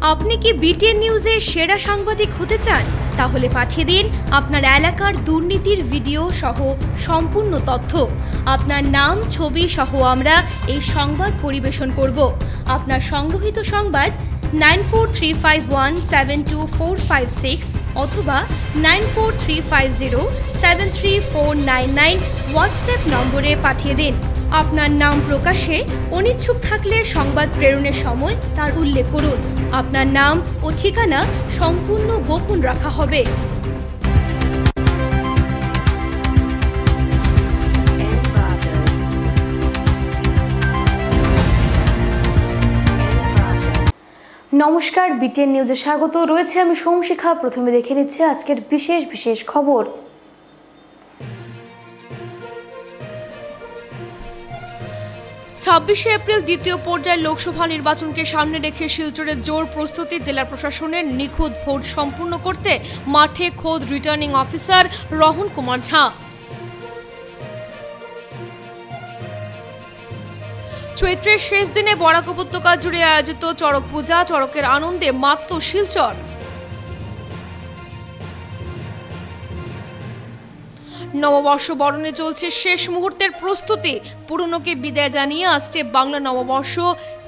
আপনি কি বিটিএন নিউজের সেরা সাংবাদিক হতে চান? তাহলে পাঠিয়ে দিন আপনার এলাকার দুর্নীতির ভিডিও সহ সম্পূর্ণ তথ্য। আপনার নাম, ছবি সহ আমরা এই সংবাদ পরিবেশন করব। আপনার সংগ্রহীত সংবাদ 9435172456 অথবা 9435073499 হোয়াটসঅ্যাপ নম্বরে পাঠিয়ে দিন। আপনার নাম প্রকাশে অনিচ্ছুক থাকলে সংবাদ প্রেরণের সময় তার উল্লেখ করুন। আপনার নাম ও ঠিকানা সম্পূর্ণ গোপন রাখা হবে। নমস্কার, বিটিএন নিউজে স্বাগত। রয়েছে আমি সোমশিখা। প্রথমে দেখে নিচ্ছে আজকের বিশেষ খবর। 26শে এপ্রিল দ্বিতীয় পর্যায়ের লোকসভা নির্বাচনকে সামনে রেখে শিলচরে জোর প্রস্তুতি। জেলা প্রশাসনের নিখুঁত ভোট সম্পূর্ণ করতে মাঠে খোদ রিটার্নিং অফিসার রহন কুমার ঝা। চৈত্রের শেষ দিনে বরাক উপত্যকা জুড়ে আয়োজিত চড়ক পূজা, চড়কের আনন্দে মাতল শিলচর। নববর্ষ বরণে চলছে শেষ মুহূর্তের প্রস্তুতি। পুরনোকে বিদায় জানিয়ে আসছে বাংলা নববর্ষ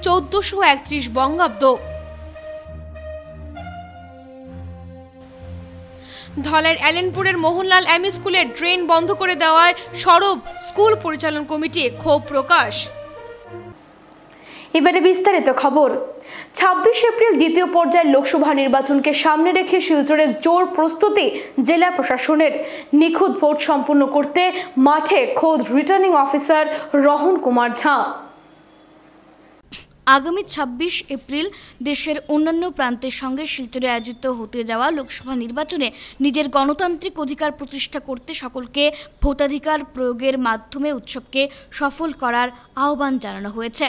1431 বঙ্গাব্দ। ধলাইয়ের এলেনপুরের মোহনলাল এমই স্কুলের ড্রেন বন্ধ করে দেওয়ায় সরব স্কুল পরিচালন কমিটি, ক্ষোভ প্রকাশ। এবারে বিস্তারিত খবর। 26 এপ্রিল দ্বিতীয় পর্যায়ের লোকসভা নির্বাচনকে সামনে রেখে শিলচরের জোর প্রস্তুতি। জেলা প্রশাসনের নিখুঁত ভোট সম্পন্ন করতে মাঠে খোদ রিটার্নিং অফিসার রহন কুমার ঝা। আগামী 26 এপ্রিল দেশের অন্যান্য প্রান্তের সঙ্গে শিলচরে আয়োজিত হতে যাওয়া লোকসভা নির্বাচনে নিজের গণতান্ত্রিক অধিকার প্রতিষ্ঠা করতে সকলকে ভোটাধিকার প্রয়োগের মাধ্যমে উৎসবকে সফল করার আহ্বান জানানো হয়েছে।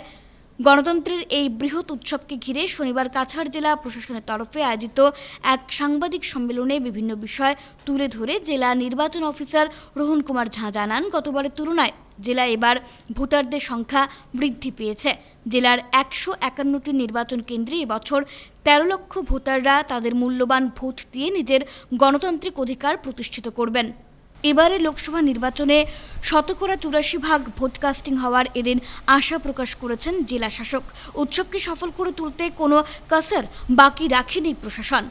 গণতন্ত্রের এই বৃহৎ উৎসবকে ঘিরে শনিবার কাছাড় জেলা প্রশাসনের তরফে আয়োজিত এক সাংবাদিক সম্মেলনে বিভিন্ন বিষয় তুলে ধরে জেলা নির্বাচন অফিসার রোহন কুমার ঝা জানান, গতবারের তুলনায় জেলায় এবার ভোটারদের সংখ্যা বৃদ্ধি পেয়েছে। জেলার 151টি নির্বাচন কেন্দ্রে এবছর 13 লক্ষ ভোটাররা তাদের মূল্যবান ভোট দিয়ে নিজের গণতান্ত্রিক অধিকার প্রতিষ্ঠিত করবেন। এবারে লোকসভা নির্বাচনে 84% ভোট কাস্টিং হওয়ার এদিন আশা প্রকাশ করেছেন জেলা শাসক। উৎসবকে সফল করে তুলতে কোনো কাসার বাকি রাখেনি প্রশাসন।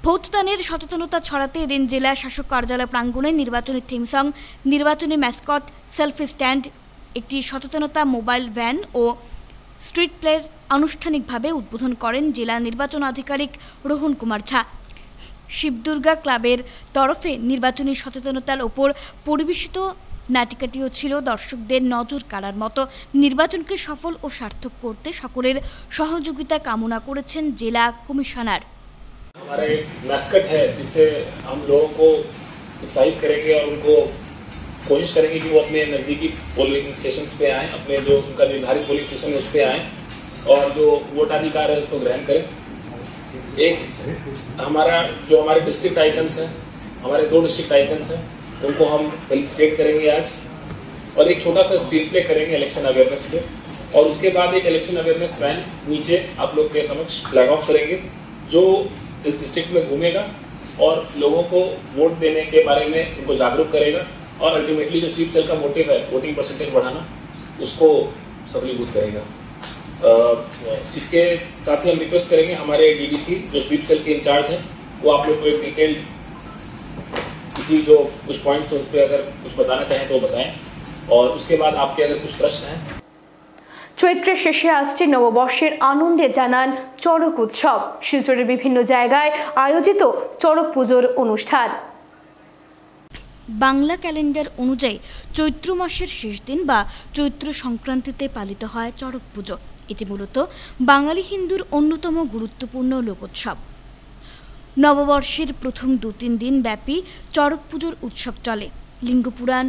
ভোটদানের সচেতনতা ছড়াতে এদিন জেলা শাসক কার্যালয় প্রাঙ্গণে নির্বাচনী থিম সং, নির্বাচনী ম্যাসকট, সেলফি স্ট্যান্ড, একটি সচেতনতা মোবাইল ভ্যান ও স্ট্রিট প্লের আনুষ্ঠানিকভাবে উদ্বোধন করেন জেলা নির্বাচন আধিকারিক রোহন কুমার ঝা। শিবদুর্গা ক্লাবের তরফে নির্বাচনী সচেতনতার ওপর পরিবেশিত নাটিকাটিও ছিল দর্শকদের নজর কাড়ার মতো। নির্বাচনকে সফল ও সার্থক করতে সকলের সহযোগিতা কামনা করেছেন জেলা কমিশনার। हमारा एक मैस्कट है जिससे हम लोगों को उत्साहित करेंगे और उनको कोशिश करेंगे कि वो अपने नज़दीकी पोलिंग स्टेशन पे आएँ, अपने जो उनका निर्धारित पोलिंग स्टेशन है उस पर आएँ और जो वोटाधिकार है उसको ग्रहण करें। एक हमारे डिस्ट्रिक्ट आइकन्स हैं, हमारे 2 डिस्ट्रिक्ट आइकन्स हैं, उनको हम फेलिसिटेट करेंगे आज और एक छोटा सा स्पीच प्ले करेंगे इलेक्शन अवेयरनेस पे और उसके बाद एक इलेक्शन अवेयरनेस वैन नीचे आप लोग के समक्ष फ्लैग ऑफ करेंगे जो इस डिस्ट्रिक्ट में घूमेगा और लोगों को वोट देने के बारे में उनको जागरूक करेगा और अल्टीमेटली जो स्वीप सेल का मोटिव है वोटिंग परसेंटेज बढ़ाना, उसको सबलीभूत करेगा। इसके साथ ही हम रिक्वेस्ट करेंगे हमारे डीडीसी जो स्वीप सेल के इंचार्ज हैं वो आप लोग को एक डिटेल्ड किसी जो कुछ पॉइंट्स उस पर अगर कुछ बताना चाहें तो बताएं और उसके बाद आपके अगर कुछ प्रश्न हैं। চৈত্রের শেষে আসছে নববর্ষের আনন্দে জানান চড়ক উৎসব। শিলচরের বিভিন্ন জায়গায় আয়োজিত চড়ক পুজোর অনুষ্ঠান। বাংলা ক্যালেন্ডার অনুযায়ী চৈত্র মাসের শেষ দিন বা চৈত্র সংক্রান্তিতে পালিত হয় চড়ক পুজো। এটি মূলত বাঙালি হিন্দুর অন্যতম গুরুত্বপূর্ণ লোকোৎসব। নববর্ষের প্রথম 2-3 দিন ব্যাপী চড়ক পুজোর উৎসব চলে। লিঙ্গপুরাণ,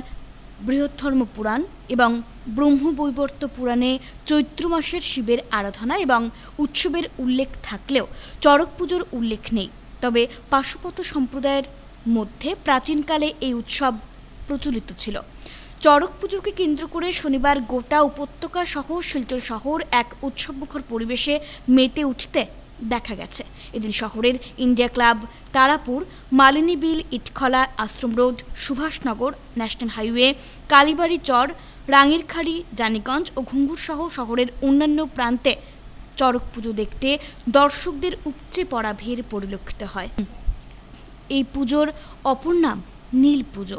বৃহত্ধর্ম পুরাণ এবং ব্রহ্মবৈবর্ত পুরাণে চৈত্র মাসের শিবের আরাধনা এবং উৎসবের উল্লেখ থাকলেও চড়ক পুজোর উল্লেখ নেই। তবে পাশুপত সম্প্রদায়ের মধ্যে প্রাচীনকালে এই উৎসব প্রচলিত ছিল। চড়ক পুজোকে কেন্দ্র করে শনিবার গোটা উপত্যকা সহ শিলচর শহর এক উৎসবমুখর পরিবেশে মেতে উঠতে দেখা গেছে। এদিন শহরের ইন্ডিয়া ক্লাব, তারাপুর, মালিনী বিল, ইটখলা, আশ্রম রোড, সুভাষনগর, ন্যাশনাল হাইওয়ে, কালীবাড়ি চর, রাঙিরখাড়ি, জানিগঞ্জ ও ঘুঙ্গুর সহ শহরের অন্যান্য প্রান্তে চড়ক পুজো দেখতে দর্শকদের উপচে পড়া ভিড় পরিলক্ষিত হয়। এই পুজোর অপর নাম নীল পুজো।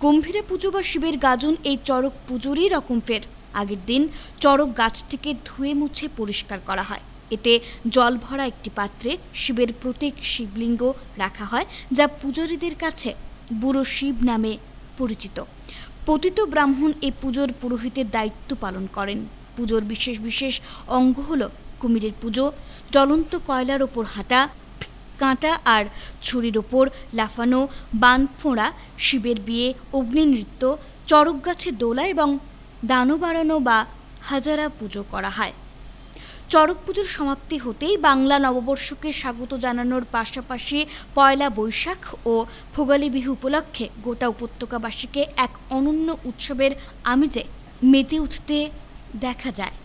গম্ভীরা পুজো বা শিবের গাজন এই চড়ক পুজোরই রকম ফের। আগের দিন চড়ক গাছটিকে ধুয়ে মুছে পরিষ্কার করা হয়। এতে জল ভরা একটি পাত্রে শিবের প্রতীক শিবলিঙ্গ রাখা হয়, যা পূজারীদের কাছে বুড়ো শিব নামে পরিচিত। পতিত ব্রাহ্মণ এই পুজোর পুরোহিতের দায়িত্ব পালন করেন। পুজোর বিশেষ বিশেষ অঙ্গ হল কুমিরের পুজো, জ্বলন্ত কয়লার ওপর হাঁটা, কাঁটা আর ছুরির ওপর লাফানো, বান ফোঁড়া, শিবের বিয়ে, অগ্নি নৃত্য, চড়ক গাছে দোলা এবং দানু বাড়ানো বা হাজারা পুজো করা হয়। চড়ক পুজোর সমাপ্তি হতেই বাংলা নববর্ষকে স্বাগত জানানোর পাশাপাশি পয়লা বৈশাখ ও ভোগালী বিহু উপলক্ষে গোটা উপত্যকাবাসীকে এক অনন্য উৎসবের আমেজে মেতে উঠতে দেখা যায়।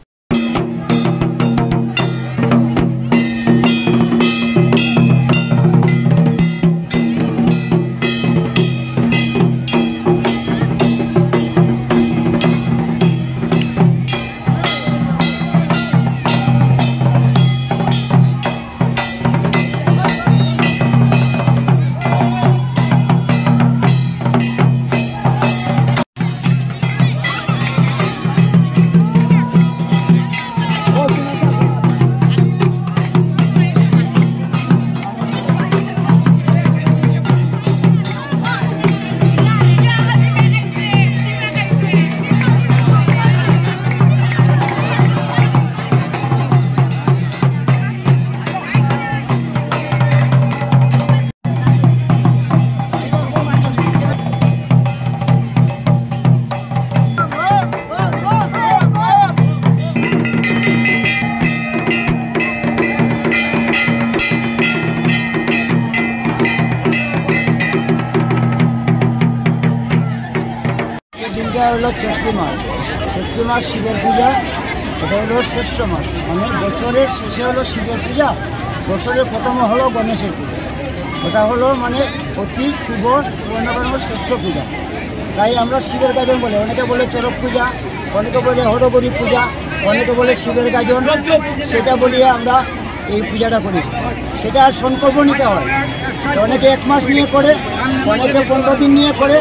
হলো চৈত্র মাস শিবের পূজা। এটা হলো শ্রেষ্ঠ মাস, মানে বছরের শেষে হলো শিবের পূজা, বছরের প্রথমে হলো গণেশের পূজা। ওটা হলো মানে অতি শুভ সুবর্ণকর্মের শ্রেষ্ঠ পূজা। তাই আমরা শিবের গাজন বলে, অনেকে বলে চড়ক পূজা, অনেকে বলে হরগরি পূজা, অনেকে বলে শিবের গাজন, সেটা বলিয়ে আমরা এই পূজাটা করি। সেটা আর সংকল্প নিতে হয়। অনেকে 1 মাস নিয়ে করে, অনেকে 15 দিন নিয়ে করে,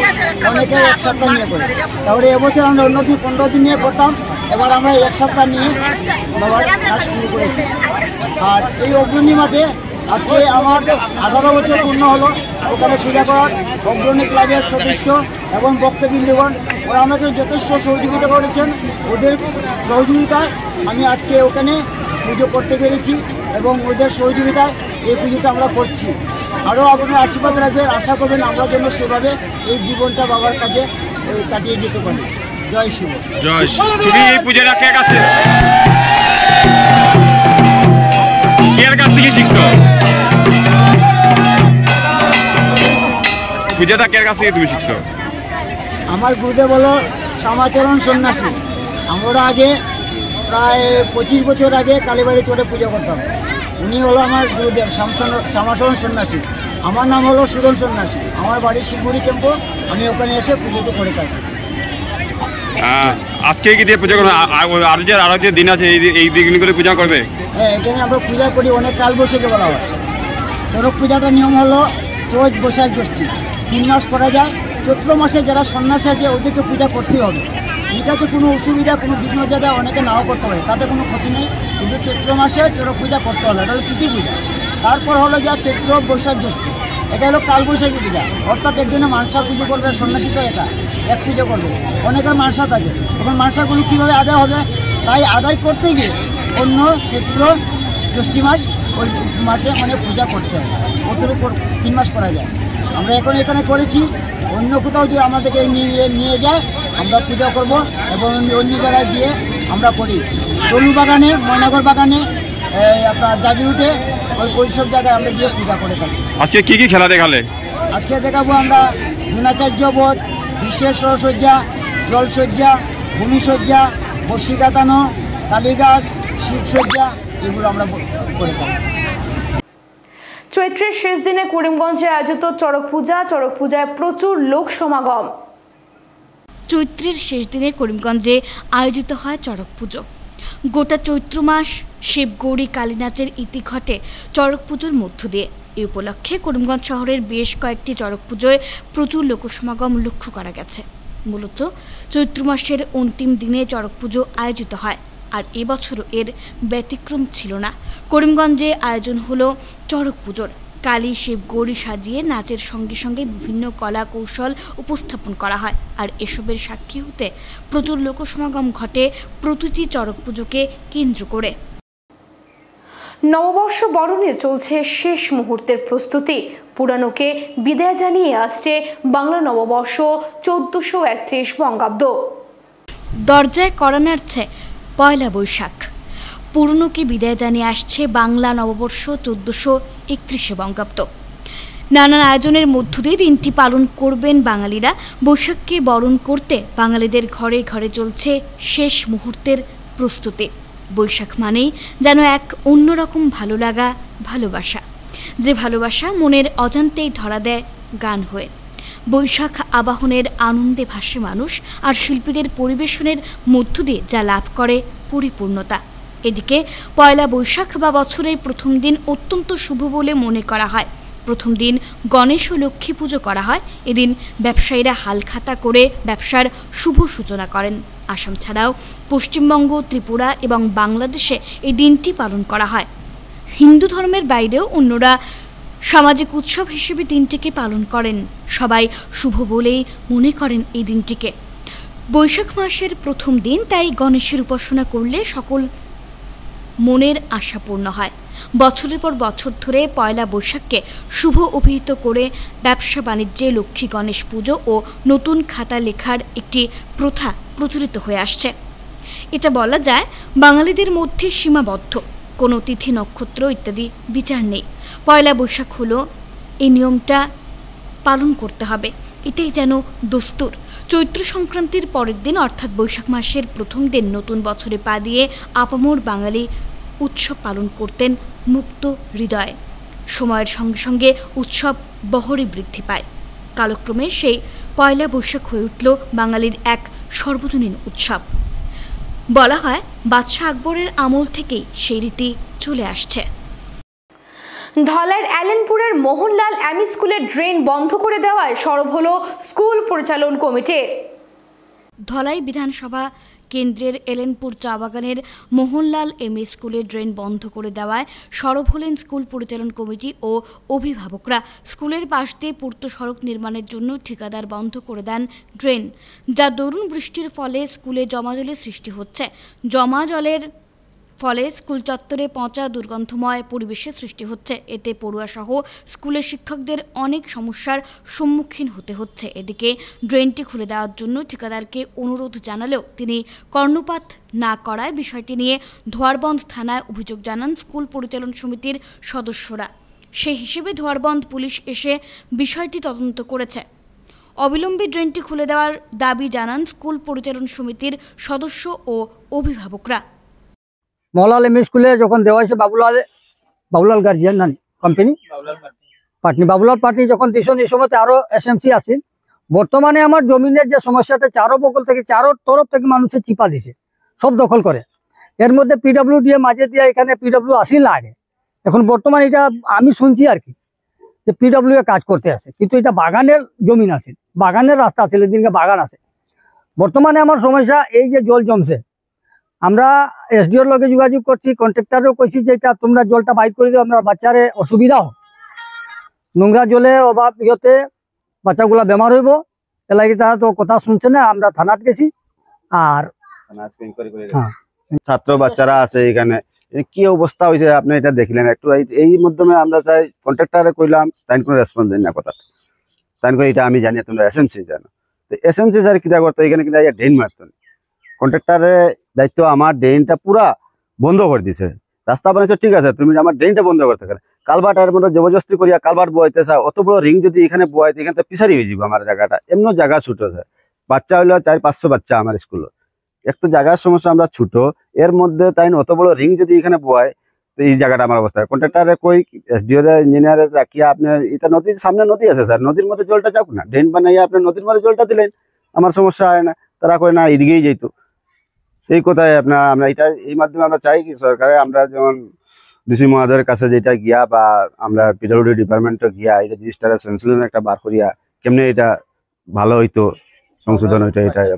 অনেকে 1 সপ্তাহ নিয়ে করে। তাহলে এবছর আমরা অন্যদিন 15 দিন নিয়ে করতাম, এবার আমরা 1 সপ্তাহ নিয়ে বাবার কাজ শুরু করেছি। আর এই অগ্রণী মাঠে আজকে আমার 18 বছর পূর্ণ হলো ওখানে পূজা করার। অগ্রণী ক্লাবের সদস্য এবং ভক্তবৃন্দগণ ওরা আমাকে যথেষ্ট সহযোগিতা করেছেন। ওদের সহযোগিতায় আমি আজকে ওখানে পুজো করতে পেরেছি এবং ওদের সহযোগিতায় এই পুজোটা আমরা করছি। আরও আপনার আশীর্বাদ রাখবেন, আশা করবেন আমরা যেন সেভাবে এই জীবনটা বাবার কাছে কাটিয়ে যেতে পারি। জয় শিব। জয় শিব। এই পূজাটা কে কাছে কাছ থেকে শিখছো? পূজাটা কে কাছ থেকে তুমি শিখছো? আমার গুরুদেব হলো শ্যামাচরণ সন্ন্যাসী। আমরা আগে প্রায় 25 বছর আগে কালীবাড়ি চড়ে পুজো করতাম। উনি হলো আমার গুরুদেব শ্যামাচরণ সন্ন্যাসী। আমার নাম হলো সুরন সন্ন্যাসী। আমার বাড়ি শিবগুড়ি ক্যাম্প। আমি ওখানে এসে পুজোটা করে থাকি। আজকে কি দিয়ে পূজা করবে? আরো যে দিন আছে এই দিনগুলো পূজা করবে? হ্যাঁ, এখানে আমরা পূজা করি। অনেক কাল বৈশাখী বলা হয়। চড়ক পূজাটার নিয়ম হলো চৈত, বৈশাখ, জ্যৈষ্ঠ 3 মাস করা যায়। চৈত্র মাসে যারা সন্ন্যাসী আছে ওদেরকে পূজা করতেই হবে। ঠিক আছে, কোনো অসুবিধা, কোনো বিঘ্ন যাতে অনেকে নাও করতে পারে, তাতে কোনো ক্ষতি নেই। কিন্তু চৈত্র মাসে চড়ক পূজা করতে হবে, এটা হলো তিথি পূজা। তারপর হলো যা চৈত্র, বৈশাখ, জ্যৈষ্ঠ, এটা হলো কালবৈশাখী পূজা। অর্থাৎ একজনে মানসা পুজো করবে, সন্ন্যাসী তো এক পুজো করবে। অনেকের মানসা থাকে, তখন মানসাগুলো কীভাবে আদায় হবে? তাই আদায় করতে গিয়ে অন্য চৈত্র, জ্যৈষ্ঠী মাস ওই মাসে মানে পূজা করতে হবে। ওদের উপর 3 মাস করা যায়। আমরা এখন এখানে করেছি। অন্য কোথাও যে আমাদেরকে নিয়ে যায় আমরা পূজা করব এবং অন্য জায়গায় গিয়ে আমরা করি। তলু বাগানে, ময়নাগর বাগানে, আপনার জাগিরুটে, ওই সব জায়গায় আমরা গিয়ে পূজা করে থাকি। আজকে কি কি খেলা দেখালে? আজকে দেখাবো আমরা দ্রোণাচার্য বধ, বিশেষ সরসজ্জা, জলসজ্জা, ভূমিসজ্জা, বর্ষি কাটানো, কালীগাছ, শিবসজ্জা, এগুলো আমরা করে থাকি। চৈত্রের শেষ দিনে করিমগঞ্জে আয়োজিত চড়ক পূজায় প্রচুর লোক সমাগম। চৈত্রের শেষ দিনে করিমগঞ্জে আয়োজিত হয় চড়ক পুজো। গোটা চৈত্র মাস শিবগৌরী কালী নাচের ইতি ঘটে চড়ক পুজোর মধ্য দিয়ে। এই উপলক্ষে করিমগঞ্জ শহরের বেশ কয়েকটি চড়ক পুজোয় প্রচুর লোকসমাগম লক্ষ্য করা গেছে। মূলত চৈত্র মাসের অন্তিম দিনে চড়ক পুজো আয়োজিত হয়, আর এবছরও এর ব্যতিক্রম ছিল না। করিমগঞ্জে আয়োজন হলো চড়ক পুজোর। কালী শিব গৌরী সাজিয়ে নাচের সঙ্গে সঙ্গে বিভিন্ন কলা কৌশল উপস্থাপন করা হয়, আর এসবের সাক্ষী হতে প্রচুর লোকসমাগম ঘটে প্রতিটি চড়ক পুজোকে কেন্দ্র করে। নববর্ষ বরণে চলছে শেষ মুহূর্তের প্রস্তুতি। পুরানোকে বিদায় জানিয়ে আসছে বাংলা নববর্ষ 1431 বঙ্গাব্দ। দরজায় কড়া নাড়ছে পয়লা বৈশাখ। পুরনোকে বিদায় জানিয়ে আসছে বাংলা নববর্ষ 1431 বঙ্গাব্দ। নানান আয়োজনের মধ্য দিয়ে দিনটি পালন করবেন বাঙালিরা। বৈশাখকে বরণ করতে বাঙালিদের ঘরে ঘরে চলছে শেষ মুহূর্তের প্রস্তুতি। বৈশাখ মানেই যেন এক অন্যরকম ভালো লাগা, ভালোবাসা, যে ভালোবাসা মনের অজান্তেই ধরা দেয় গান হয়ে। বৈশাখ আবাহনের আনন্দে ভাসে মানুষ, আর শিল্পীদের পরিবেশনের মধ্য দিয়ে যা লাভ করে পরিপূর্ণতা। এদিকে পয়লা বৈশাখ বা বছরের প্রথম দিন অত্যন্ত শুভ বলে মনে করা হয়। প্রথম দিন গণেশ ও লক্ষ্মী পুজো করা হয়। এদিন ব্যবসায়ীরা হালখাতা করে ব্যবসার শুভ সূচনা করেন। আসাম ছাড়াও পশ্চিমবঙ্গ, ত্রিপুরা এবং বাংলাদেশে এই দিনটি পালন করা হয়। হিন্দু ধর্মের বাইরেও অন্যরা সামাজিক উৎসব হিসেবে দিনটিকে পালন করেন। সবাই শুভ বলেই মনে করেন এই দিনটিকে। বৈশাখ মাসের প্রথম দিন, তাই গণেশের উপাসনা করলে সকল মনের আশা পূর্ণ হয়। বছরের পর বছর ধরে পয়লা বৈশাখকে শুভ অভিহিত করে ব্যবসা বাণিজ্যে লক্ষ্মী গণেশ পুজো ও নতুন খাতা লেখার একটি প্রথা প্রচলিত হয়ে আসছে। এটা বলা যায় বাঙালিদের মধ্যে সীমাবদ্ধ, কোনো তিথি নক্ষত্র ইত্যাদি বিচার নেই। পয়লা বৈশাখ হলো এই নিয়মটা পালন করতে হবে, এটাই যেন দস্তুর। চৈত্র সংক্রান্তির পরের দিন অর্থাৎ বৈশাখ মাসের প্রথম দিন নতুন বছরে পা দিয়ে আপামর বাঙালি উৎসব পালন করতেন মুক্ত হৃদয়ে। সময়ের সঙ্গে সঙ্গে উৎসব বহরে বৃদ্ধি পায়। কালক্রমে সেই পয়লা বৈশাখ হয়ে উঠল বাঙালির এক সর্বজনীন উৎসব। বলা হয় বাদশাহ আকবরের আমল থেকেই সেই রীতি চলে আসছে। ধলাইয়ের অ্যালেনপুরের মোহনলাল এমই স্কুলের ড্রেন বন্ধ করে দেওয়ায় সরব হলো স্কুল পরিচালন কমিটি। ধলাই বিধানসভা কেন্দ্রের এলেনপুর চা বাগানের মোহনলাল এমই স্কুলের ড্রেন বন্ধ করে দেওয়ায় সরব হলেন স্কুল পরিচালন কমিটি ও অভিভাবকরা। স্কুলের পাশ দিয়ে পূর্ত সড়ক নির্মাণের জন্য ঠিকাদার বন্ধ করে দেন ড্রেন, যা দরুণ বৃষ্টির ফলে স্কুলে জমাজলের সৃষ্টি হচ্ছে। জমা জলের ফলে স্কুল চত্বরে পচা দুর্গন্ধময় পরিবেশের সৃষ্টি হচ্ছে। এতে পড়ুয়া সহ স্কুলের শিক্ষকদের অনেক সমস্যার সম্মুখীন হতে হচ্ছে। এদিকে ড্রেনটি খুলে দেওয়ার জন্য ঠিকাদারকে অনুরোধ জানালেও তিনি কর্ণপাত না করায় বিষয়টি নিয়ে ধোয়ারবন্দ থানায় অভিযোগ জানান স্কুল পরিচালন সমিতির সদস্যরা। সেই হিসেবে ধোয়ারবন্দ পুলিশ এসে বিষয়টি তদন্ত করেছে। অবিলম্বে ড্রেনটি খুলে দেওয়ার দাবি জানান স্কুল পরিচালন সমিতির সদস্য ও অভিভাবকরা। মোহনলাল এমই স্কুলে যখন দেওয়া হয়েছে বাবুলাল গার্জিয়ান নানি কোম্পানি পাটনি বাবুলাল পাটনি যখন দিয়েছেন এই সময় আরো এসএমসি আসেন। বর্তমানে আমার জমিনের যে সমস্যাটা চারো বগল থেকে চারো তরফ থেকে মানুষের চিপা দিছে, সব দখল করে। এর মধ্যে পিডব্লিউ দিয়ে মাঝে দিয়ে এখানে পিডব্লিউ আসেন না আগে। এখন বর্তমানে এটা আমি শুনছি আর কি যে পিডব্লিউ এ কাজ করতে আসে, কিন্তু এটা বাগানের জমিন আছে, বাগানের রাস্তা আছে, এদিনকে বাগান আছে। বর্তমানে আমার সমস্যা এই যে জল জমছে, আমরা এসডিওর লগে যোগাযোগ করছি, কন্ট্রাক্টরও কইছি যে এটা তোমরা জলটা বাইর করে দিও, আমরা বাচ্চারে অসুবিধা হোক, নোংরা জলে অভাব ইয়েতে বাচ্চাগুলা বেমার হইব, এলাকি তারা তো কথা শুনছে না। আমরা থানাত গেছি। আর ছাত্র বাচ্চারা আছে এখানে, কি অবস্থা হয়েছে আপনি এটা দেখলেন একটু। এই মাধ্যমে আমরা চাই কন্ট্রাক্টরে কইলাম, তাই কোনো রেসপন্স দেন না কথা। তাই এটা আমি জানি তোমরা এসএমসি জানো, তো এসএমসি স্যার কিতা করতো এখানে কিন্তু ড্রেন মারতো। কন্ট্রাক্টরের দায়িত্ব আমার ড্রেনটা পুরা বন্ধ করে দিছে। রাস্তা বানাইছে ঠিক আছে, তুমি আমার ড্রেনটা বন্ধ করতে পারে। কালবাটের মধ্যে জবরদস্তি করিয়া কালবাট বইতে চাও, অত বড় রিং যদি এখানে বইতে এখানে পিছারি হয়ে যাবো আমার জায়গাটা। এমন জায়গা ছুটো আছে, বাচ্চা হইলো 400-500 বাচ্চা আমার স্কুলে। এক তো জায়গার সমস্যা, আমরা ছুটো, এর মধ্যে তাই অত বড় রিং যদি এখানে বয় তো এই জায়গাটা আমার অবস্থা কন্ট্রাক্টারে কই এসডিও ইঞ্জিনিয়ারে রাখিয়া আপনার এটা নদীর সামনে নদী আছে স্যার, নদীর মধ্যে জলটা যাক না, ড্রেন বানাইয়া আপনি নদীর মধ্যে জলটা দিলেন, আমার সমস্যা হয় না। তারা কয় না এদিকেই যেত। এই কথায় আপনার আমরা এটা এই মাধ্যমে আমরা চাই কি সরকারে আমরা যেমন ডিসি মহোদয়ের কাছে যেটা গিয়া বা আমরা পিডব্লিউডি ডিপার্টমেন্টে গিয়া এটা রেজিস্টারের সংশোধন একটা বার করিয়া কেমনে এটা ভালো হইতো সংশোধন হইতো এটাই।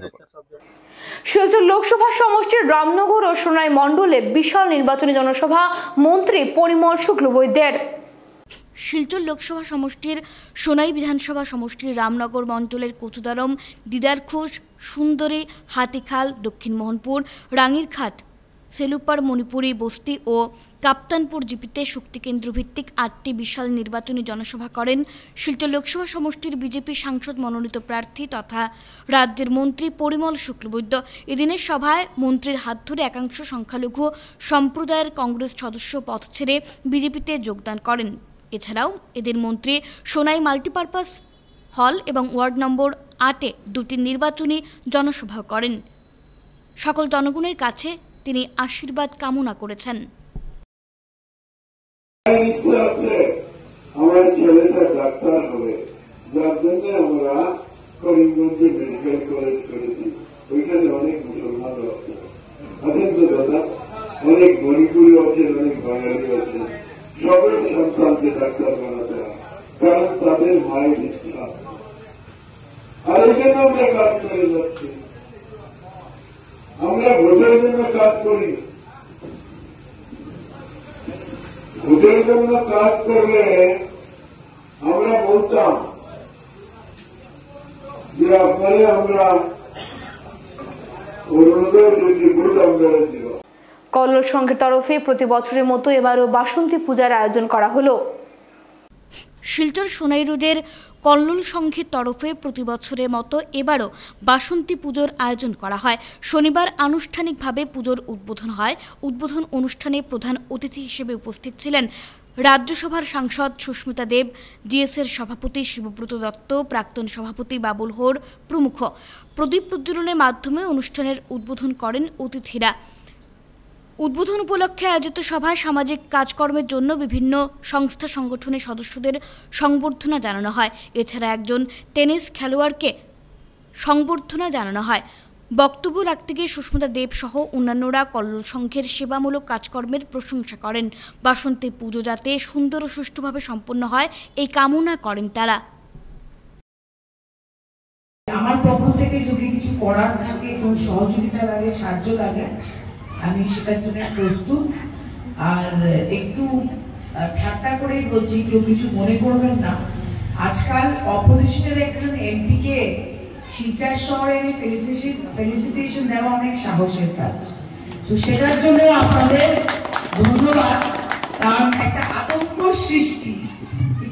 শিলচর লোকসভা সমষ্টির রামনগর ও সোনাই মণ্ডলে বিশাল নির্বাচনী জনসভা মন্ত্রী পরিমল শুক্লবৈদ্যের। শিলচর লোকসভা সমষ্টির সোনাই বিধানসভা সমষ্টির রামনগর মণ্ডলের কচুদারম, দিদারখুশ, সুন্দরী, হাতিখাল, দক্ষিণ মোহনপুর, রাঙিরখাট, সেলুপার, মণিপুরি বস্তি ও কাপ্তানপুর জিপিতে শক্তিকেন্দ্র ভিত্তিক 8টি বিশাল নির্বাচনী জনসভা করেন শিলচর লোকসভা সমষ্টির বিজেপি সাংসদ মনোনীত প্রার্থী তথা রাজ্যের মন্ত্রী পরিমল শুক্লবৈদ্য। এদিনের সভায় মন্ত্রীর হাত ধরে একাংশ সংখ্যালঘু সম্প্রদায়ের কংগ্রেস সদস্য পথ ছেড়ে বিজেপিতে যোগদান করেন। এছাড়াও এদিন মন্ত্রী সোনাই মাল্টিপারপাস হল এবং ওয়ার্ড নম্বর 8-এ 2টি নির্বাচনী জনসভা করেন। সকল জনগণের কাছে তিনি আশীর্বাদ কামনা করেছেন। আমার ছেলেটা ডাক্তার হবে, যার জন্য আমরা করিমগঞ্জে মেডিকেল কলেজ করেছি। ওইখানে অনেক মুসলমান আছেন তো দাদা, অনেক মণিপুরি আছেন, অনেক বাঙালি আছেন। সবের সন্তানকে ডাক্তার বানাতে হয়, কারণ তাদের মায়ের ইচ্ছা। আর এখানে আমরা কাজ করে যাচ্ছি। আমরা ভোটের জন্য কাজ করি, ভোটের জন্য কাজ করলে আমরা বলতাম যে আপনারে আমরা অরুণোদয় যদি ভোট আমরা দিব। কল্লোল সংঘের তরফে প্রতি বছরের মতো এবারও বাসন্তী পূজার আয়োজন করা হলো। শিলচর সোনাই রোডের কল্লোল সংঘের তরফে প্রতি বছরের মতো এবারও বাসন্তী পুজোর আয়োজন করা হয়। শনিবার আনুষ্ঠানিকভাবে পুজোর উদ্বোধন হয়। উদ্বোধন অনুষ্ঠানে প্রধান অতিথি হিসেবে উপস্থিত ছিলেন রাজ্যসভার সাংসদ সুস্মিতা দেব, ডিএসের সভাপতি শিবব্রত দত্ত, প্রাক্তন সভাপতি বাবুল হোর প্রমুখ। প্রদীপ প্রজ্বলনের মাধ্যমে অনুষ্ঠানের উদ্বোধন করেন অতিথিরা। উদ্বোধন উপলক্ষে আয়োজিত সভায় সামাজিক কাজকর্মের জন্য বিভিন্ন সংস্থা সংগঠনের সদস্যদের সংবর্ধনা জানানো হয়। এছাড়া একজন টেনিস খেলোয়াড়কে সংবর্ধনা জানানো হয়। বক্তব্য রাখতে গিয়ে সুস্মিতা দেব সহ অন্যান্যরা কল্লোল সংঘের সেবামূলক কাজকর্মের প্রশংসা করেন। বাসন্তী পুজো যাতে সুন্দর ও সুষ্ঠুভাবে সম্পন্ন হয় এই কামনা করেন তারা। আমার পক্ষ থেকে যদি কিছু করার থাকে, কোন সহযোগিতা লাগে, সাহায্য লাগে, আমি সেটার জন্য প্রস্তুত। আর একটু ঠাট্টা করেই বলছি, কেউ কিছু মনে করবেন না। আজকাল অপোজিশনের একজন এমপিকে শিলচর শহরে ফেলিসিটেশন দেওয়া অনেক সাহসের কাজ। তো সেটার জন্য আপনাদের ধন্যবাদ। কারণ একটা আতঙ্ক সৃষ্টি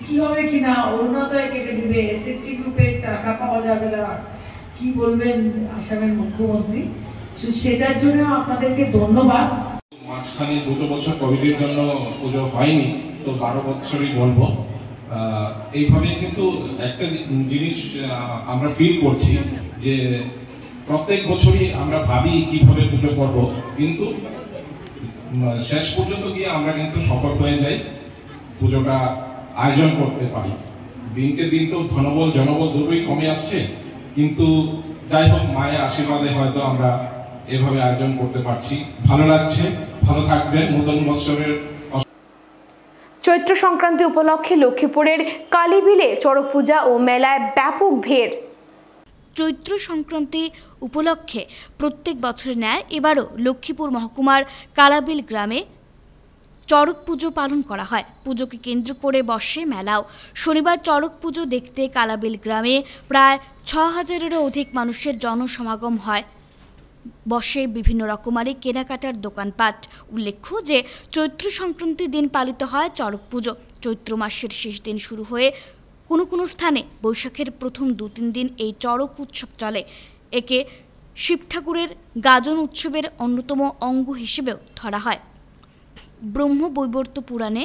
কি হবে কিনা, অরুণোদয় কেটে দিবে, এসএসটি গ্রুপের টাকা পাওয়া যাবে না, কি বলবেন আসামের মুখ্যমন্ত্রী। সেটার জন্য আপনাদেরকে ধন্যবাদ। মাঝখানে 2 বছর কোভিডের জন্য পুজো হয়নি, তো 12 বছরই বলবো। এইভাবে কিন্তু একটা জিনিস আমরা ফিল করছি যে প্রত্যেক বছরই আমরা ভাবি কিভাবে পুজো করবো, কিন্তু শেষ পর্যন্ত গিয়ে আমরা কিন্তু সফল হয়ে যাই, পুজোটা আয়োজন করতে পারি। দিনকে দিন তো ধনবল জনবল দুটোই কমে আসছে, কিন্তু যাই হোক মায়ের আশীর্বাদে হয়তো আমরা এভাবে আয়োজন করতে পারছি। ভালো লাগছে। ভালো থাকবেন। নতুন বছরের চৈত্র সংক্রান্তি উপলক্ষে লক্ষ্মীপুরের কালীবিলে চড়ক পূজা ও মেলায় ব্যাপক ভিড়। চৈত্র সংক্রান্তি উপলক্ষে প্রত্যেক বছরের ন্যায় এবারও লক্ষ্মীপুর মহকুমার কালাবিল গ্রামে চড়ক পুজো পালন করা হয়। পুজোকে কেন্দ্র করে বসে মেলাও। শনিবার চড়ক পুজো দেখতে কালাবিল গ্রামে প্রায় 6000-এরও অধিক মানুষের জনসমাগম হয়। বসে বিভিন্ন রকমারি কেনাকাটার দোকানপাট। উল্লেখ্য যে চৈত্র সংক্রান্তির দিন পালিত হয় চড়ক পুজো। চৈত্র মাসের শেষ দিন শুরু হয়ে কোনো কোনো স্থানে বৈশাখের প্রথম 2-3 দিন এই চড়ক উৎসব চলে। একে শিব ঠাকুরের গাজন উৎসবের অন্যতম অঙ্গ হিসেবেও ধরা হয়। ব্রহ্মবৈবর্ত পুরাণে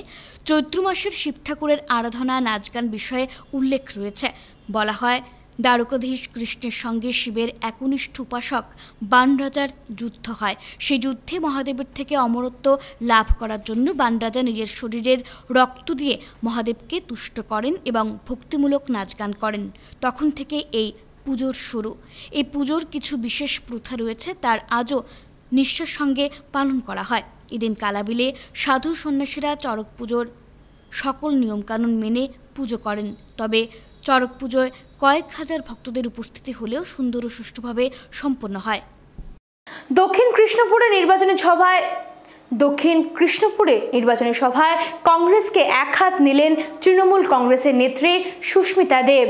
চৈত্র মাসের শিব ঠাকুরের আরাধনা, নাচ গান বিষয়ে উল্লেখ রয়েছে। বলা হয় দ্বারকাধীশ কৃষ্ণের সঙ্গে শিবের একনিষ্ঠ উপাসক বানরাজার যুদ্ধ হয়। সেই যুদ্ধে মহাদেবের থেকে অমরত্ব লাভ করার জন্য বানরাজা নিজের শরীরের রক্ত দিয়ে মহাদেবকে তুষ্ট করেন এবং ভক্তিমূলক নাচ গান করেন। তখন থেকে এই পুজোর শুরু। এই পুজোর কিছু বিশেষ প্রথা রয়েছে, তার আজও নিষ্ঠার সঙ্গে পালন করা হয়। এদিন কালাবিলে সাধু সন্ন্যাসীরা চড়ক পুজোর সকল নিয়মকানুন মেনে পুজো করেন। তবে চড়ক পুজোয় কয়েক হাজার ভক্তদের উপস্থিতি হলেও সুন্দর ও সুষ্ঠুভাবে সম্পন্ন হয়। দক্ষিণ কৃষ্ণপুরে নির্বাচনী সভায় কংগ্রেসকে একহাত নিলেন তৃণমূল কংগ্রেসের নেত্রী সুস্মিতা দেব।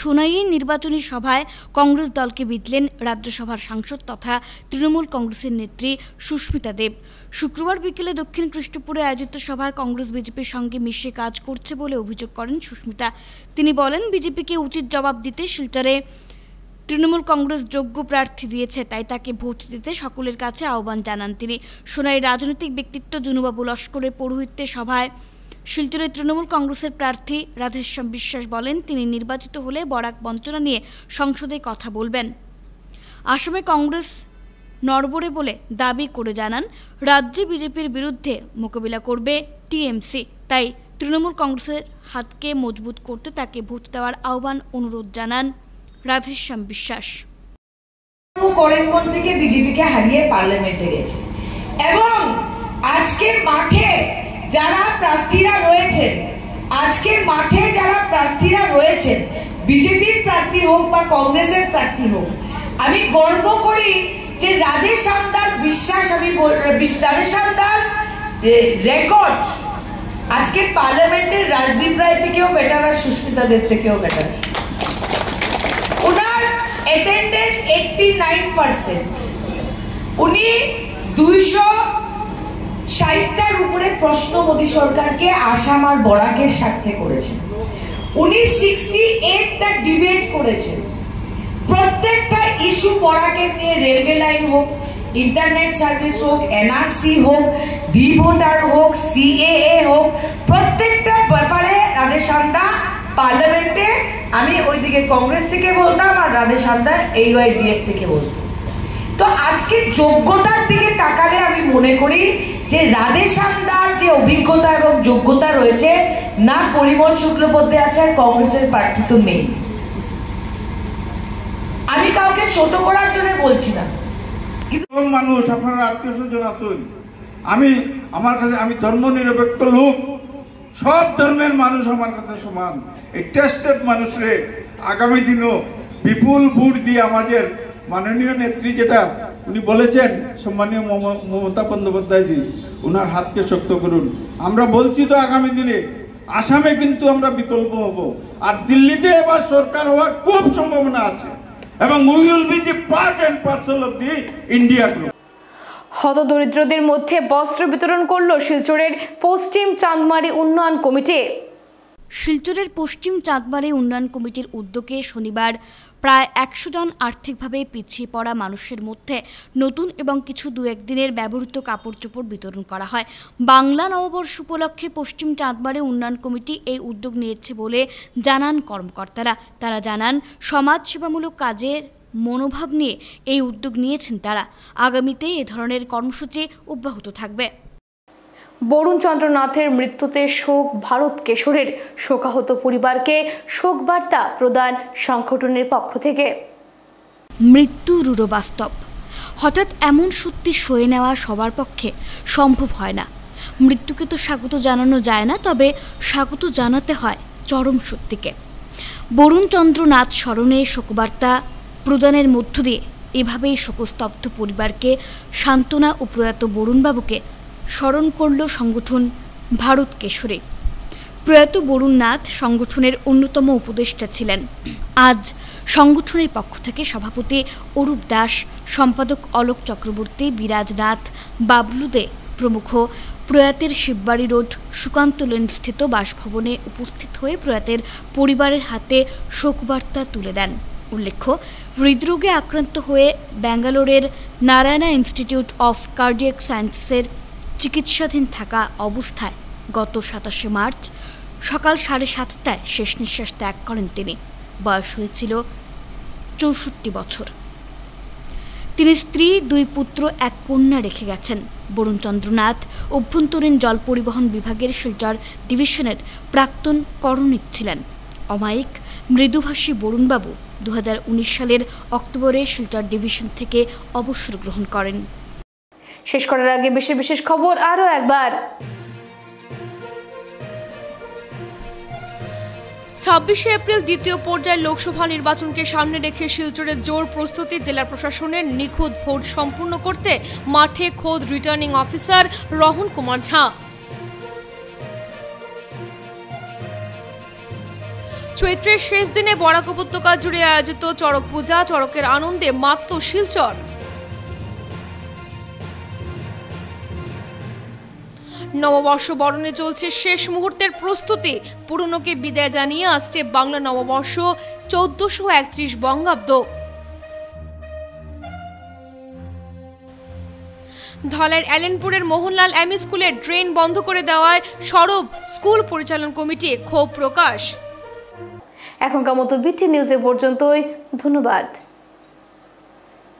সোনাইয়ের নির্বাচনী সভায় কংগ্রেস দলকে বিঁধলেন রাজ্যসভার সাংসদ তথা তৃণমূল কংগ্রেসের নেত্রী সুস্মিতা দেব। শুক্রবার বিকেলে দক্ষিণ কৃষ্ণপুরে আয়োজিত সভায় কংগ্রেস বিজেপির সঙ্গে মিশে কাজ করছে বলে অভিযোগ করেন সুস্মিতা। তিনি বলেন, বিজেপিকে উচিত জবাব দিতে শিলচরে তৃণমূল কংগ্রেস যোগ্য প্রার্থী দিয়েছে, তাই তাকে ভোট দিতে সকলের কাছে আহ্বান জানান তিনি। সোনাইয়ের রাজনৈতিক ব্যক্তিত্ব জুনুবাবু লস্করের পৌরোহিত্যে সভায় শিলচরে তৃণমূল কংগ্রেসের প্রার্থী রাধেশ্যাম বিশ্বাস বলেন, তিনি নির্বাচিত হলে বরাক বঞ্চনা নিয়ে সংসদে কথা বলবেন। আসামে কংগ্রেস নড়বড়ে বলে দাবি করে জানান, রাজ্যে বিজেপির বিরুদ্ধে মোকাবিলা করবে টিএমসি, তাই তৃণমূল কংগ্রেসের হাতকে মজবুত করতে তাকে ভোট দেওয়ার আহ্বান অনুরোধ জানান রাধেশ্যাম বিশ্বাস। করিমগঞ্জ থেকে বিজেপিকে হারিয়ে পার্লামেন্টে গেছে এবং আজকে মাঠে যারা প্রার্থীরা রয়েছেন বিজেপির প্রার্থী হোক বা কংগ্রেসের প্রার্থী হোক, আমি গর্ব করি যে রাধেশ্যামদার রেকর্ড আজকে পার্লামেন্টের রাজদীপ রায় থেকেও বেটার আর সুস্মিতা দেব থেকেও বেটার। ওনার অ্যাটেন্ডেন্স 89%, উনি 260টার উপরে প্রশ্ন মোদী সরকারকে আসাম আর বরাকের স্বার্থে করেছেন। উনি 68টা ডিবেট করেছেন। প্রত্যেকটা ইস্যু বরাকের নিয়ে, রেলওয়ে লাইন হোক, ইন্টারনেট সার্ভিস হোক, এনআরসি হোক, ডি ভোটার হোক, সিএএ হোক, প্রত্যেকটা ব্যাপারে রাধেশ্যামদা পার্লামেন্টে, আমি ওইদিকে কংগ্রেস থেকে বলতাম আর রাধেশ্যামদা AYDF থেকে বলতাম। তো আজকে যোগ্যতার দিকে তাকালে আমি মনে করি যে রাধেশ্যামদার যে অভিজ্ঞতা এবং যোগ্যতা রয়েছে, না পরিমল শুক্লবৈদ্য আছে আর কংগ্রেসের প্রার্থী তো নেই। আমি কাউকে ছোট করার জন্য বলছি না, মানুষ আপনারা আত্মীয় স্বজন আছেন, আমি ধর্ম নিরপেক্ষ লোক, সব ধর্মের মানুষ আমার কাছে সমান। এই টেস্টেড মানুষরে আগামী দিনও বিপুল ভোট দিয়ে আমাদের মাননীয় নেত্রী যেটা উনি বলেছেন, সম্মানীয় মমতা বন্দ্যোপাধ্যায়জি, ওনার হাতকে শক্ত করুন। আমরা বলছি তো আগামী দিনে আসামে কিন্তু আমরা বিকল্প হব, আর দিল্লিতে এবার সরকার হওয়ার খুব সম্ভাবনা আছে, এবং we will be the part and parcel of the India group. হতদরিদ্রদের মধ্যে বস্ত্র বিতরণ করলো শিলচরের পশ্চিম চাঁদমারি উন্নয়ন কমিটি। শিলচরের পশ্চিম চাঁদমারি উন্নয়ন কমিটির উদ্যোগে শনিবার প্রায় 100 জন আর্থিকভাবে পিছিয়ে পড়া মানুষের মধ্যে নতুন এবং কিছু দু একদিনের ব্যবহৃত কাপড় চোপড় বিতরণ করা হয়। বাংলা নববর্ষ উপলক্ষে পশ্চিম চাঁদমারি উন্নয়ন কমিটি এই উদ্যোগ নিয়েছে বলে জানান কর্মকর্তারা। তারা জানান, সমাজ সেবামূলক কাজের মনোভাব নিয়ে এই উদ্যোগ নিয়েছেন তারা। আগামীতে এ ধরনের কর্মসূচি অব্যাহত থাকবে। বরুণ চন্দ্র নাথের মৃত্যুতে শোক ভারত কেশরের, শোকাহত পরিবারকে শোক বার্তা প্রদান সংগঠনের পক্ষ থেকে। মৃত্যু রূঢ় বাস্তব, হঠাৎ এমন সত্যি সয়ে নেওয়া সবার পক্ষে সম্ভব হয় না। মৃত্যুকে তো স্বাগত জানানো যায় না, তবে স্বাগত জানাতে হয় চরম সত্যিকে। বরুণ চন্দ্র নাথ স্মরণে শোকবার্তা প্রদানের মধ্য দিয়ে এভাবেই শোকস্তব্ধ পরিবারকে সান্ত্বনা ও প্রয়াত বরুণবাবুকে স্মরণ করল সংগঠন ভারত কেশরে। প্রয়াত বরুণ নাথ সংগঠনের অন্যতম উপদেষ্টা ছিলেন। আজ সংগঠনের পক্ষ থেকে সভাপতি অরূপ দাস, সম্পাদক অলোক চক্রবর্তী, বিরাজ নাথ, বাবলু দে প্রমুখ প্রয়াতের শিববাড়ি রোড সুকান্ত লেন স্থিত বাসভবনে উপস্থিত হয়ে প্রয়াতের পরিবারের হাতে শোকবার্তা তুলে দেন। উল্লেখ্য, হৃদরোগে আক্রান্ত হয়ে ব্যাঙ্গালোরের নারায়ণা ইনস্টিটিউট অফ কার্ডিয়াক সায়েন্সেসের চিকিৎসাধীন থাকা অবস্থায় গত 27শে মার্চ সকাল 7:30টায় শেষ নিঃশ্বাস ত্যাগ করেন তিনি। বয়স হয়েছিল 64 বছর। তিনি স্ত্রী, 2 পুত্র, 1 কন্যা রেখে গেছেন। বরুণ চন্দ্রনাথ অভ্যন্তরীণ জল পরিবহন বিভাগের শিলচর ডিভিশনের প্রাক্তন করণিক ছিলেন। অমায়িক মৃদুভাষী বরুণবাবু 2019 সালের অক্টোবরে শিলচর ডিভিশন থেকে অবসর গ্রহণ করেন। শেষ করার আগে বিশেষ খবর আরও একবার। 26শে এপ্রিল দ্বিতীয় পর্যায়ের লোকসভা নির্বাচনকে সামনে রেখে শিলচরের জোর প্রস্তুতি। জেলা প্রশাসনের নিখুঁত ভোট সম্পূর্ণ করতে মাঠে খোদ রিটার্নিং অফিসার রহন কুমার ঝা। চৈত্রের শেষ দিনে বরাক উপত্যকা জুড়ে আয়োজিত চড়ক পূজা, চড়কের আনন্দে মাতল শিলচর। নববর্ষ বরণে চলছে শেষ মুহূর্তের প্রস্তুতি। পুরনোকে বিদায় জানিয়ে আসছে বাংলা নববর্ষ 1431 বঙ্গাব্দ। ধলাইয়ের এলেনপুরের মোহনলাল এমই স্কুলের ড্রেন বন্ধ করে দেওয়ায় সরব স্কুল পরিচালন কমিটি, ক্ষোভ প্রকাশ। এখনকার মতো বিটি নিউজে পর্যন্তই। ধন্যবাদ।